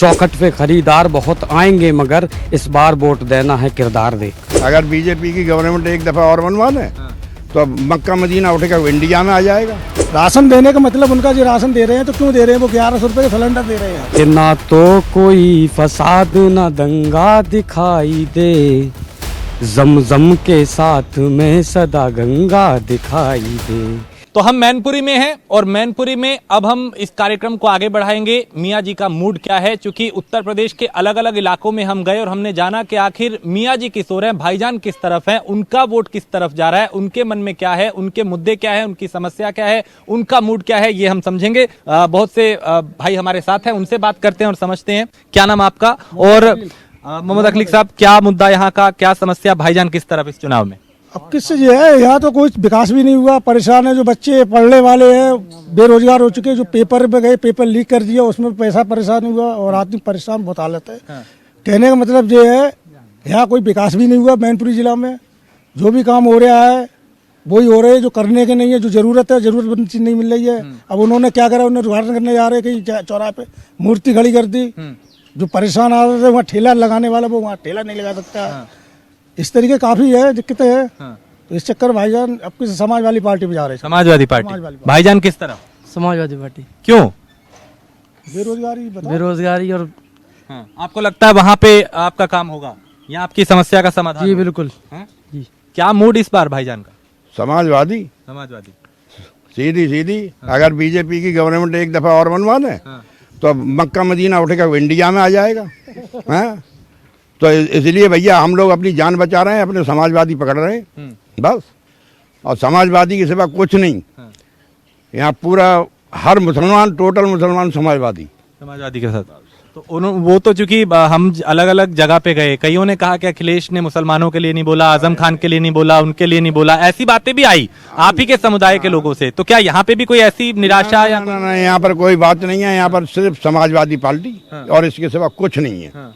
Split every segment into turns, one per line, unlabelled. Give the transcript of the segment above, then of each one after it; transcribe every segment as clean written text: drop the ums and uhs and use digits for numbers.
चौखट पे खरीदार बहुत आएंगे मगर इस बार वोट देना है किरदार देख।
अगर बीजेपी की गवर्नमेंट एक दफा और बनवा दे तो अब मक्का मदीना उठेगा इंडिया में आ जाएगा।
राशन देने का मतलब उनका जो राशन दे रहे हैं तो क्यों दे रहे हैं? वो 1100 रुपए का सिलेंडर दे रहे हैं।
कि ना तो कोई फसाद ना दंगा दिखाई दे, जमजम के साथ में सदा गंगा दिखाई दे।
तो हम मैनपुरी में हैं और मैनपुरी में अब हम इस कार्यक्रम को आगे बढ़ाएंगे। मियाँ जी का मूड क्या है, क्योंकि उत्तर प्रदेश के अलग अलग इलाकों में हम गए और हमने जाना कि आखिर मियाँ जी किस ओर हैं, भाईजान किस तरफ हैं, उनका वोट किस तरफ जा रहा है, उनके मन में क्या है, उनके मुद्दे क्या है, उनकी समस्या क्या है, उनका मूड क्या है, ये हम समझेंगे। बहुत से भाई हमारे साथ हैं, उनसे बात करते हैं और समझते हैं। क्या नाम आपका? और मोहम्मद अखलीक साहब, क्या मुद्दा यहाँ का, क्या समस्या, भाईजान किस तरफ इस चुनाव में?
अब किससे ये है, यहाँ तो कोई विकास भी नहीं हुआ, परेशान है। जो बच्चे पढ़ने वाले हैं बेरोजगार हो चुके हैं, जो पेपर पे गए पेपर लीक कर दिया उसमें पैसा परेशान हुआ और आदमी परेशान बहुत हालत है। कहने का मतलब ये है यहाँ कोई विकास भी नहीं हुआ। मैनपुरी जिला में जो भी काम हो रहा है वही हो रहे हैं, जो करने के नहीं है, जो जरूरत है जरूरतमंद चीज नहीं मिल रही है। अब उन्होंने क्या करा, उन्होंने उद्घाटन करने जा रहे हैं कहीं चौराहे पे मूर्ति खड़ी कर दी। जो परेशान आ रहे थे वहाँ ठेला लगाने वाला वो वहाँ ठेला नहीं लगा सकता। इस तरीके काफी है, दिक्कतें हैं। तो इस चक्कर भाईजान अब किसी समाजवादी पार्टी में जा रहे हैं।
समाजवादी पार्टी। भाईजान किस तरफ?
समाजवादी पार्टी।
क्यों?
बेरोजगारी और
आपको लगता है वहां पे आपका काम होगा या आपकी समस्या का समाधान?
जी बिल्कुल।
जी। क्या मूड इस बार भाईजान का?
समाजवादी
समाजवादी।
सीधी अगर बीजेपी की गवर्नमेंट एक दफा और बनवा दे तो अब मक्का मदीना उठेगा इंडिया में आ जाएगा। हैं? तो इसलिए भैया हम लोग अपनी जान बचा रहे हैं, अपने समाजवादी पकड़ रहे हैं बस। और समाजवादी के सिवा कुछ नहीं। यहाँ पूरा हर मुसलमान, टोटल मुसलमान समाजवादी
के साथ। तो वो तो चूंकि हम अलग अलग जगह पे गए, कईयों ने कहा कि अखिलेश ने मुसलमानों के लिए नहीं बोला, आजम खान के लिए नहीं बोला, उनके लिए नहीं बोला, ऐसी बातें भी आई आप ही के समुदाय के लोगों से। तो क्या यहाँ पे भी कोई ऐसी निराशा या?
ना, यहाँ पर कोई बात नहीं है। यहाँ पर सिर्फ समाजवादी पार्टी और इसके सिवा कुछ नहीं है।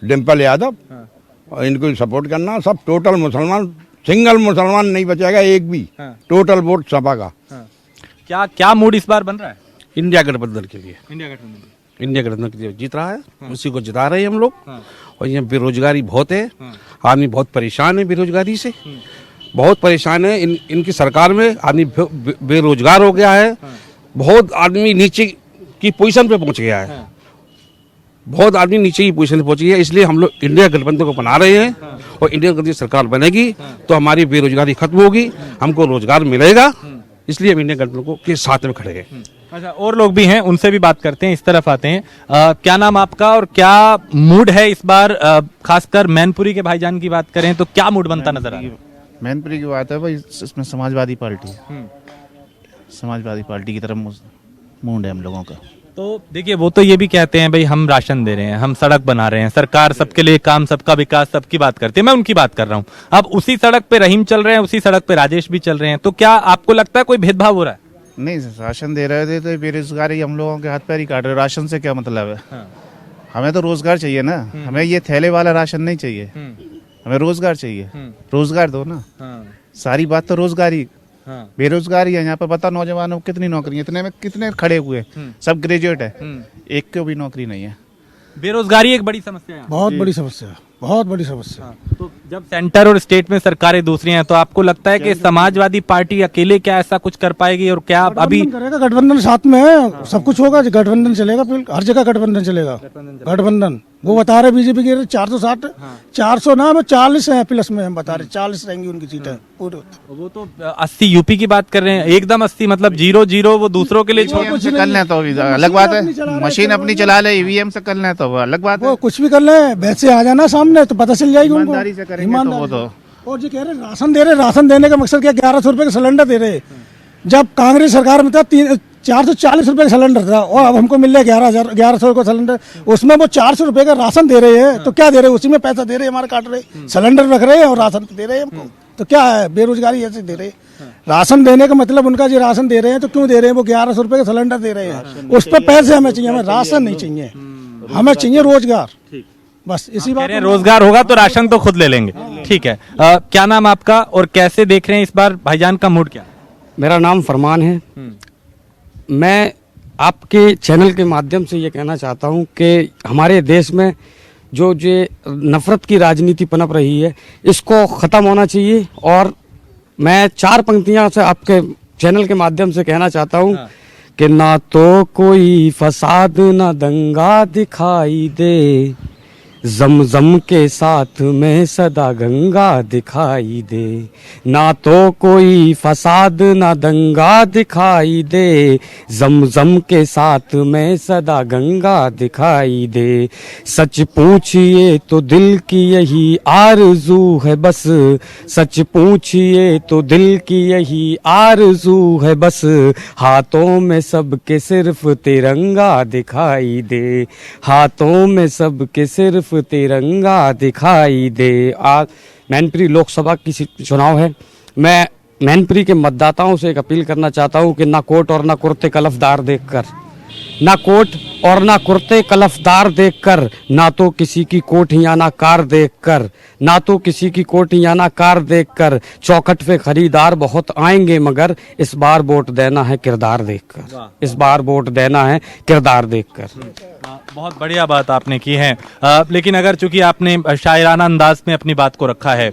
डिम्पल यादव और इनको सपोर्ट करना, सब टोटल मुसलमान, सिंगल मुसलमान नहीं बचेगा एक भी। टोटल वोट सपा का।
क्या मूड इस बार बन रहा है?
इंडिया गठबंधन के लिए।
इंडिया गठबंधन
के लिए जीत रहा है, उसी को जिता रहे हैं हम लोग। और यहाँ बेरोजगारी बहुत है, आदमी बहुत परेशान है बेरोजगारी से, बहुत परेशान है। इनकी सरकार में आदमी बेरोजगार हो गया है, बहुत आदमी नीचे की पोजीशन पे पहुंच गया है, बहुत आदमी नीचे की पोजीशन पे पहुंच गया है। इसलिए हम लोग इंडिया गठबंधन को बना रहे हैं और इंडिया गठबंधन सरकार बनेगी तो हमारी बेरोजगारी खत्म होगी, हमको रोजगार मिलेगा। इसलिए हम इंडिया गठबंधन के साथ में खड़े हैं।
अच्छा, और लोग भी हैं, उनसे भी बात करते हैं। इस तरफ आते हैं। क्या नाम आपका और क्या मूड है इस बार? खासकर मैनपुरी के भाईजान की बात करें तो क्या मूड बनता नजर आ रहा है?
मैनपुरी की बात है भाई, इसमें समाजवादी पार्टी है। समाजवादी पार्टी की तरफ मूड है हम लोगों का।
तो देखिए, वो तो ये भी कहते हैं भाई हम राशन दे रहे हैं, हम सड़क बना रहे हैं, सरकार सबके लिए काम, सबका विकास, सबकी बात करती है। मैं उनकी बात कर रहा हूँ। अब उसी सड़क पे रहीम चल रहे हैं, उसी सड़क पे राजेश भी चल रहे हैं। तो क्या आपको लगता है कोई भेदभाव हो रहा है?
नहीं, राशन दे रहे थे तो बेरोजगारी हम लोगों के हाथ पैर ही काट रहे। राशन से क्या मतलब है? हमें तो रोजगार चाहिए ना। हमें ये थैले वाला राशन नहीं चाहिए, हमें रोजगार चाहिए। रोजगार दो ना। सारी बात तो रोजगारी। बेरोजगारी है यहाँ पर। पता नौजवानों को कितनी नौकरी, इतने में कितने खड़े हुए, सब ग्रेजुएट है, एक को भी नौकरी नहीं है।
बेरोजगारी एक बड़ी समस्या है।
बहुत बड़ी समस्या, बहुत बड़ी समस्या।
तो जब सेंटर और स्टेट में सरकारें दूसरी हैं तो आपको लगता है कि समाजवादी पार्टी अकेले क्या ऐसा कुछ कर पाएगी? और क्या अभी
करेगा? गठबंधन साथ में है, सब कुछ होगा, गठबंधन चलेगा, हर जगह गठबंधन चलेगा। गठबंधन वो बता रहे बीजेपी के 460, 400 ना, 40 है प्लस में, हम बता रहे 40 रहेंगी उनकी सीटें पूरे।
वो तो 80 यूपी की बात कर रहे हैं, एकदम 80 मतलब 0-0 वो दूसरों के लिए छोड़
से कर लें तो अलग बात है। मशीन अपनी चला ले, ईवीएम से कर लें तो अलग बात है।
वो कुछ भी कर ले, वैसे आ जाना सामने तो पता चल जाएगी उनको।
ईमानदारी से करेंगे तो वो तो।
और जो कह रहे राशन दे रहे, राशन देने का मकसद क्या? 1100 रुपए का सिलेंडर दे रहे। जब कांग्रेस सरकार में था 440 रुपए का सिलेंडर था और अब हमको मिल रहा है 1100 का सिलेंडर। उसमें वो 400 रुपए का राशन दे रहे हैं। तो क्या दे रहे हैं? उसी में पैसा दे रहे हैं, हमारे काट रहे, सिलेंडर रख रहे हैं और राशन दे रहे हैं हमको। तो क्या है? बेरोजगारी ऐसे दे रहे। राशन देने का मतलब उनका जो राशन दे रहे हैं तो क्यों दे रहे हैं? वो 1100 रुपए का सिलेंडर दे रहे हैं, उस पर पैसे हमें चाहिए, हमें राशन नहीं चाहिए, हमें चाहिए रोजगार। बस इसी बात।
रोजगार होगा तो राशन तो खुद ले लेंगे। ठीक है। क्या नाम आपका और कैसे देख रहे हैं इस बार भाईजान का मूड क्या?
मेरा नाम फरमान है। मैं आपके चैनल के माध्यम से ये कहना चाहता हूँ कि हमारे देश में जो नफरत की राजनीति पनप रही है, इसको ख़त्म होना चाहिए। और मैं 4 पंक्तियां से आपके चैनल के माध्यम से कहना चाहता हूँ कि ना तो कोई फसाद ना दंगा दिखाई दे, जमजम के साथ में सदा गंगा दिखाई दे। ना तो कोई फसाद ना दंगा दिखाई दे, जमजम के साथ में सदा गंगा दिखाई दे। सच पूछिए तो दिल की यही आरज़ू है बस, सच पूछिए तो दिल की यही आरज़ू है बस, हाथों में सबके सिर्फ तिरंगा दिखाई दे, हाथों में सबके सिर्फ तिरंगा दिखाई दे। आज मैनपुरी लोकसभा की चुनाव है। मैं मैनपुरी के मतदाताओं से एक अपील करना चाहता हूं कि ना कोट और ना कुर्ते कलफदार देखकर, ना कोट और ना कुर्ते कलफदार देखकर, ना तो किसी की कोठियां ना कार देखकर, ना तो किसी की कोठियां ना कार देखकर, चौखट पे खरीदार बहुत आएंगे मगर इस बार वोट देना है किरदार देखकर, इस बार वोट देना है किरदार देखकर।
बहुत बढ़िया बात आपने की है। लेकिन अगर चूंकि आपने शायराना अंदाज में अपनी बात को रखा है,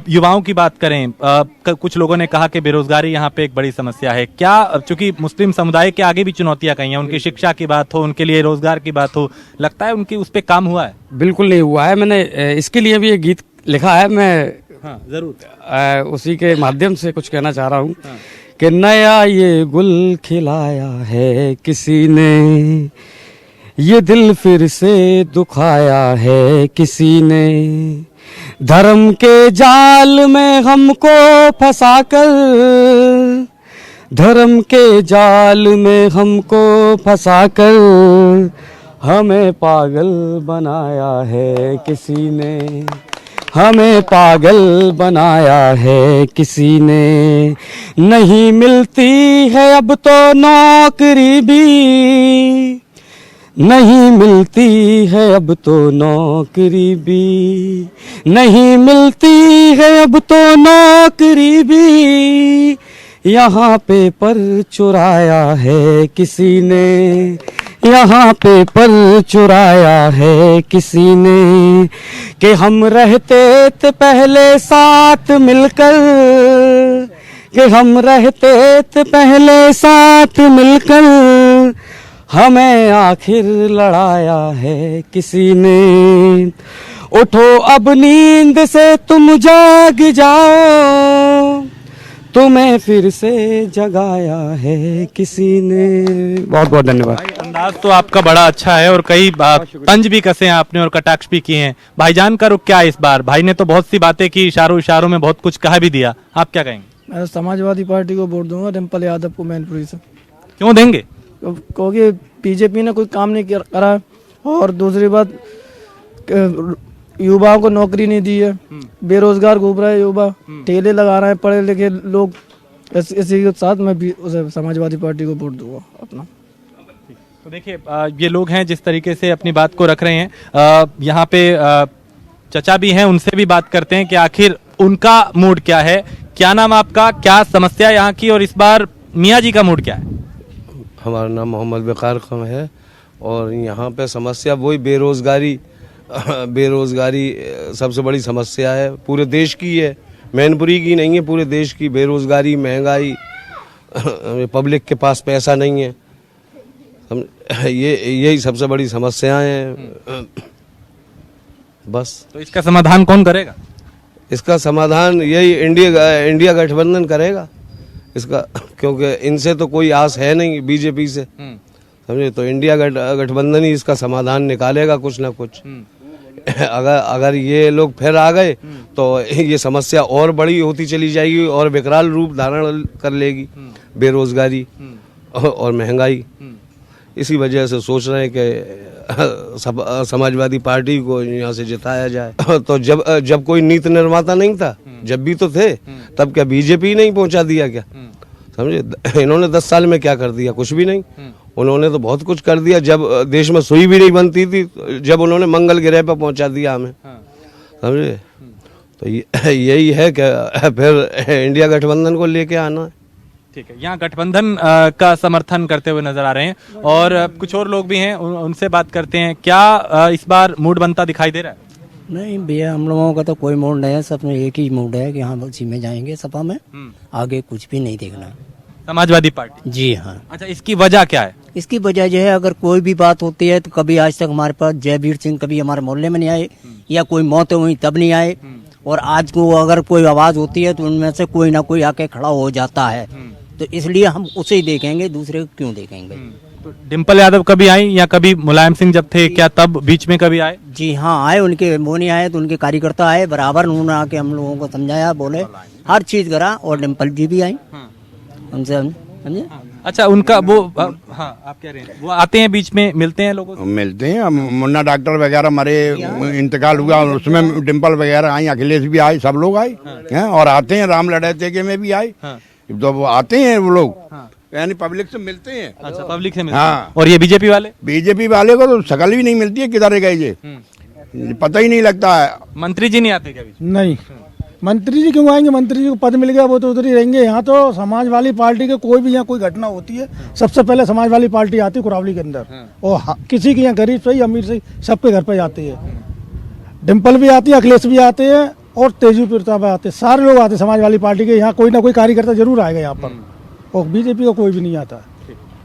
युवाओं की बात करें, कुछ लोगों ने कहा कि बेरोजगारी यहाँ पे एक बड़ी समस्या है। क्या चूंकि मुस्लिम समुदाय के आगे भी चुनौतियां कही हैं, उनकी शिक्षा की बात हो, उनके लिए रोजगार की बात हो, लगता है उनकी उस पर काम हुआ है?
बिल्कुल नहीं हुआ है। मैंने इसके लिए भी एक गीत लिखा है, मैं
जरूर
उसी के माध्यम से कुछ कहना चाह रहा हूँ कि नया ये गुल खिलाया है किसी ने, ये दिल फिर से दुखाया है किसी ने, धर्म के जाल में हमको फंसाकर, धर्म के जाल में हमको फंसाकर, हमें पागल बनाया है किसी ने, हमें पागल बनाया है किसी ने। नहीं मिलती है अब तो नौकरी भी, नहीं मिलती है अब तो नौकरी भी, नहीं मिलती है अब तो नौकरी भी, यहाँ पेपर चुराया है किसी ने, यहाँ पेपर चुराया है किसी ने। कि हम रहते थे पहले साथ मिलकर, कि हम रहते थे पहले साथ मिलकर, हमें आखिर लड़ाया है किसी ने। उठो अब नींद से तुम जाग जाओ, तुम्हें फिर से जगाया है किसी ने। बहुत बहुत धन्यवाद।
अंदाज तो आपका बड़ा अच्छा है और कई तंज भी कसे हैं आपने और कटाक्ष भी किए हैं। भाईजान का रुख क्या है इस बार? भाई ने तो बहुत सी बातें की, इशारों इशारों में बहुत कुछ कहा भी दिया, आप क्या कहेंगे?
मैं समाजवादी पार्टी को वोट दूंगा, डिम्पल यादव को मैनपुरी से।
क्यों देंगे?
क्योंकि बीजेपी ने कोई काम नहीं करा, और दूसरी बात युवाओं को नौकरी नहीं दी है, बेरोजगार घूम रहे युवा, ठेले लगा रहे हैं पढ़े लिखे लोग। इसी के साथ मैं भी उसे समाजवादी पार्टी को वोट दूंगा अपना।
तो देखिए ये लोग हैं जिस तरीके से अपनी बात को रख रहे हैं। यहाँ पे चचा भी हैं, उनसे भी बात करते हैं कि आखिर उनका मूड क्या है। क्या नाम आपका, क्या समस्या यहाँ की, और इस बार मियाँ जी का मूड क्या है?
हमारा नाम मोहम्मद वकार खान है और यहाँ पे समस्या वही बेरोज़गारी, बेरोज़गारी सबसे बड़ी समस्या है, पूरे देश की है, मैनपुरी की नहीं है, पूरे देश की। बेरोज़गारी, महंगाई, पब्लिक के पास पैसा नहीं है, यही सबसे बड़ी समस्याएं हैं बस।
तो इसका समाधान कौन करेगा?
इसका समाधान यही इंडिया गठबंधन करेगा इसका, क्योंकि इनसे तो कोई आस है नहीं, बीजेपी से, समझे। तो इंडिया गठबंधन ही इसका समाधान निकालेगा कुछ ना कुछ। अगर ये लोग फिर आ गए तो ये समस्या और बड़ी होती चली जाएगी और विकराल रूप धारण कर लेगी, बेरोजगारी और महंगाई। इसी वजह से सोच रहे हैं कि समाजवादी पार्टी को यहाँ से जिताया जाए। तो जब कोई नीति निर्माता नहीं था, जब भी तो थे, तब क्या बीजेपी नहीं पहुंचा दिया क्या, समझे। इन्होंने 10 साल में क्या कर दिया? कुछ भी नहीं। उन्होंने तो बहुत कुछ कर दिया। जब देश में सुई भी नहीं बनती थी, जब उन्होंने मंगल ग्रह पर पहुंचा दिया हमें, समझे। तो यही है कि फिर इंडिया गठबंधन को लेके आना है।
ठीक है, यहाँ गठबंधन का समर्थन करते हुए नजर आ रहे हैं और कुछ और लोग भी हैं, उनसे बात करते हैं। क्या इस बार मूड बनता दिखाई दे रहा है?
नहीं भैया, हम लोगों का तो कोई मूड नहीं है, सब में एक ही मूड है कि हाँ उसी में जाएंगे सपा में, आगे कुछ भी नहीं देखना।
समाजवादी पार्टी?
जी हाँ।
अच्छा, इसकी वजह क्या है?
इसकी वजह जो है, अगर कोई भी बात होती है तो कभी आज तक हमारे पास जयवीर सिंह कभी हमारे मोहल्ले में नहीं आए, या कोई मौत हुई तब नहीं आए, और आज को अगर कोई आवाज होती है तो उनमें से कोई ना कोई आके खड़ा हो जाता है, तो इसलिए हम उसे ही देखेंगे, दूसरे को क्यों देखेंगे।
तो डिम्पल यादव कभी आई या कभी मुलायम सिंह जब थे, क्या तब बीच में कभी आए?
जी हाँ आए, उनके वो नहीं आए तो उनके कार्यकर्ता आए, बराबर उन्होंने आके हम लोगों को समझाया, बोले हर चीज करा, और डिम्पल जी भी आई उनसे, समझे।
अच्छा, उनका वो हाँ, आप कह रहे हैं वो आते हैं बीच में, मिलते हैं लोगों से?
मिलते हैं। मुन्ना डॉक्टर वगैरह मरे, इंतकाल हुआ, उसमें डिम्पल वगैरह आई, अखिलेश भी आए, सब लोग आए हैं और आते हैं। राम लड़ाते के में भी आए, तो वो आते हैं वो लोग, यानी पब्लिक से मिलते हैं।
अच्छा, पब्लिक से मिलते हैं।
हाँ।
और ये बीजेपी वाले?
बीजेपी वाले को तो शकल भी नहीं मिलती है, किधर गए ये पता ही नहीं लगता है।
मंत्री जी नहीं आते क्या बीच में?
नहीं, मंत्री जी क्यों आएंगे, मंत्री जी को पद मिल गया वो तो उधर ही रहेंगे। यहाँ तो समाजवादी पार्टी के कोई भी यहाँ कोई घटना होती है, सबसे पहले समाजवादी पार्टी आती है कुरावली के अंदर, और किसी के यहाँ गरीब से ही अमीर से सबके घर पे जाती है। डिम्पल भी आती है, अखिलेश भी आते हैं, और तेजू प्रताप आते हैं, सारे लोग आते हैं समाजवादी पार्टी के। यहाँ कोई ना कोई कार्यकर्ता जरूर आएगा यहाँ पर, और बीजेपी का कोई भी नहीं आता।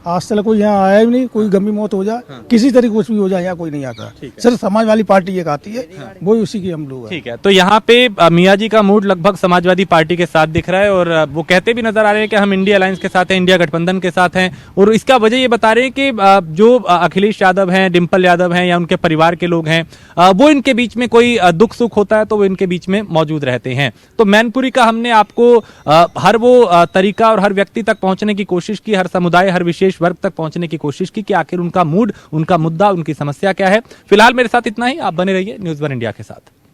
आज तक कोई यहाँ आया ही नहीं, कोई गमी मौत हो जाए, किसी तरीके कुछ भी हो जाए, यहाँ कोई नहीं आता। सिर्फ समाजवादी पार्टी एक आती है, वो उसी की हम लोग हैं।
ठीक है, तो यहाँ पे मियाँ जी का मूड लगभग समाजवादी पार्टी के साथ दिख रहा है, और वो कहते भी नजर आ रहे हैं कि हम इंडिया अलायंस के साथ हैं, इंडिया गठबंधन के साथ हैं। और इसका वजह ये बता रहे हैं कि जो अखिलेश यादव हैं, डिम्पल यादव हैं, या उनके परिवार के लोग हैं, वो इनके बीच में कोई दुख सुख होता है तो वो इनके बीच में मौजूद रहते हैं। तो मैनपुरी का हमने आपको हर वो तरीका और हर व्यक्ति तक पहुंचने की कोशिश की, हर समुदाय, हर विशेष वर्ग तक पहुंचने की कोशिश की कि आखिर उनका मूड, उनका मुद्दा, उनकी समस्या क्या है। फिलहाल मेरे साथ इतना ही, आप बने रहिए न्यूज़ वन इंडिया के साथ।